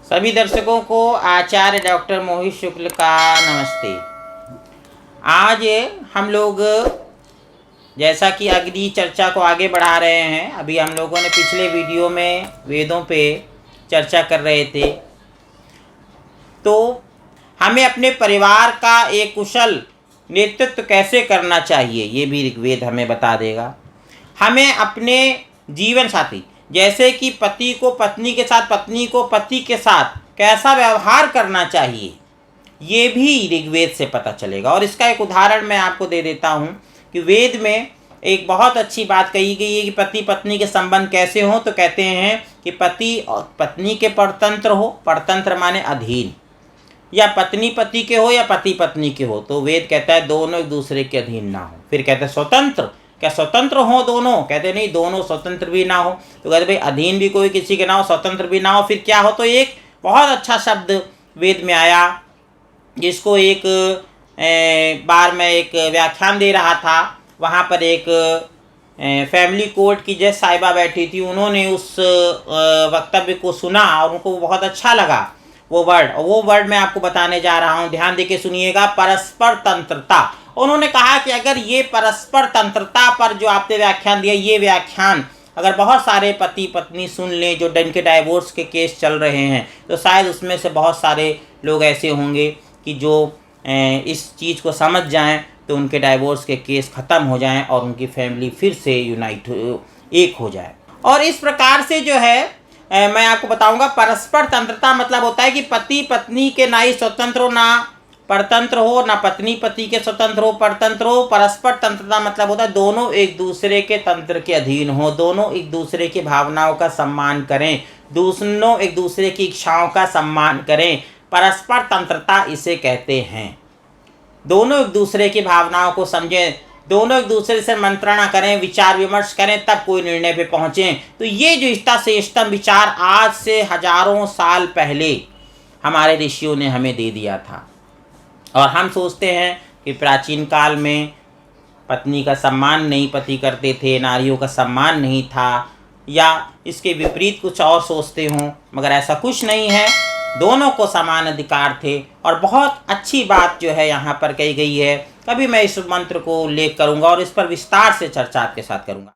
सभी दर्शकों को आचार्य डॉक्टर मोहित शुक्ल का नमस्ते। आज हम लोग जैसा कि अगली चर्चा को आगे बढ़ा रहे हैं, अभी हम लोगों ने पिछले वीडियो में वेदों पे चर्चा कर रहे थे। तो हमें अपने परिवार का एक कुशल नेतृत्व कैसे करना चाहिए ये भी ऋग्वेद हमें बता देगा। हमें अपने जीवन साथी जैसे कि पति को पत्नी के साथ, पत्नी को पति के साथ कैसा व्यवहार करना चाहिए ये भी ऋग्वेद से पता चलेगा। और इसका एक उदाहरण मैं आपको दे देता हूँ कि वेद में एक बहुत अच्छी बात कही गई है कि पति पत्नी के संबंध कैसे हों। तो कहते हैं कि पति और पत्नी के परतंत्र हो, परतंत्र माने अधीन, या पत्नी पति के हो या पति पत्नी के हो। तो वेद कहता है दोनों एक दूसरे के अधीन ना हो। फिर कहते हैं स्वतंत्र, क्या स्वतंत्र हो दोनों? कहते नहीं, दोनों स्वतंत्र भी ना हो। तो कहते भाई अधीन भी कोई किसी के ना हो, स्वतंत्र भी ना हो। फिर क्या हो? तो एक बहुत अच्छा शब्द वेद में आया जिसको एक बार मैं एक व्याख्यान दे रहा था, वहाँ पर एक फैमिली कोर्ट की जज साहिबा बैठी थी। उन्होंने उस वक्तव्य को सुना और उनको बहुत अच्छा लगा वो वर्ड मैं आपको बताने जा रहा हूँ। ध्यान देके सुनिएगा। परस्पर तंत्रता। उन्होंने कहा कि अगर ये परस्पर तंत्रता पर जो आपने व्याख्यान दिया, ये व्याख्यान अगर बहुत सारे पति पत्नी सुन लें जो जिनके डाइवोर्स के केस चल रहे हैं, तो शायद उसमें से बहुत सारे लोग ऐसे होंगे कि जो इस चीज़ को समझ जाएं तो उनके डाइवोर्स के केस ख़त्म हो जाएं और उनकी फैमिली फिर से एक हो जाए। और इस प्रकार से जो है मैं आपको बताऊंगा, परस्पर तंत्रता मतलब होता है कि पति पत्नी के ना ही स्वतंत्र हो ना परतंत्र हो, ना पत्नी पति के स्वतंत्र हो परतंत्र हो। परस्पर तंत्रता मतलब होता है दोनों एक दूसरे के तंत्र के अधीन हो, दोनों एक दूसरे की भावनाओं का सम्मान करें, दोनों एक दूसरे की इच्छाओं का सम्मान करें। परस्पर तंत्रता इसे कहते हैं। दोनों एक दूसरे की भावनाओं को समझें, दोनों एक दूसरे से मंत्रणा करें, विचार विमर्श करें, तब कोई निर्णय पे पहुँचें। तो ये जो श्रेष्ठतम विचार आज से हजारों साल पहले हमारे ऋषियों ने हमें दे दिया था। और हम सोचते हैं कि प्राचीन काल में पत्नी का सम्मान नहीं पति करते थे, नारियों का सम्मान नहीं था, या इसके विपरीत कुछ और सोचते हों, मगर ऐसा कुछ नहीं है। दोनों को समान अधिकार थे। और बहुत अच्छी बात जो है यहाँ पर कही गई है। कभी मैं इस मंत्र को उल्लेख करूँगा और इस पर विस्तार से चर्चा आपके साथ करूँगा।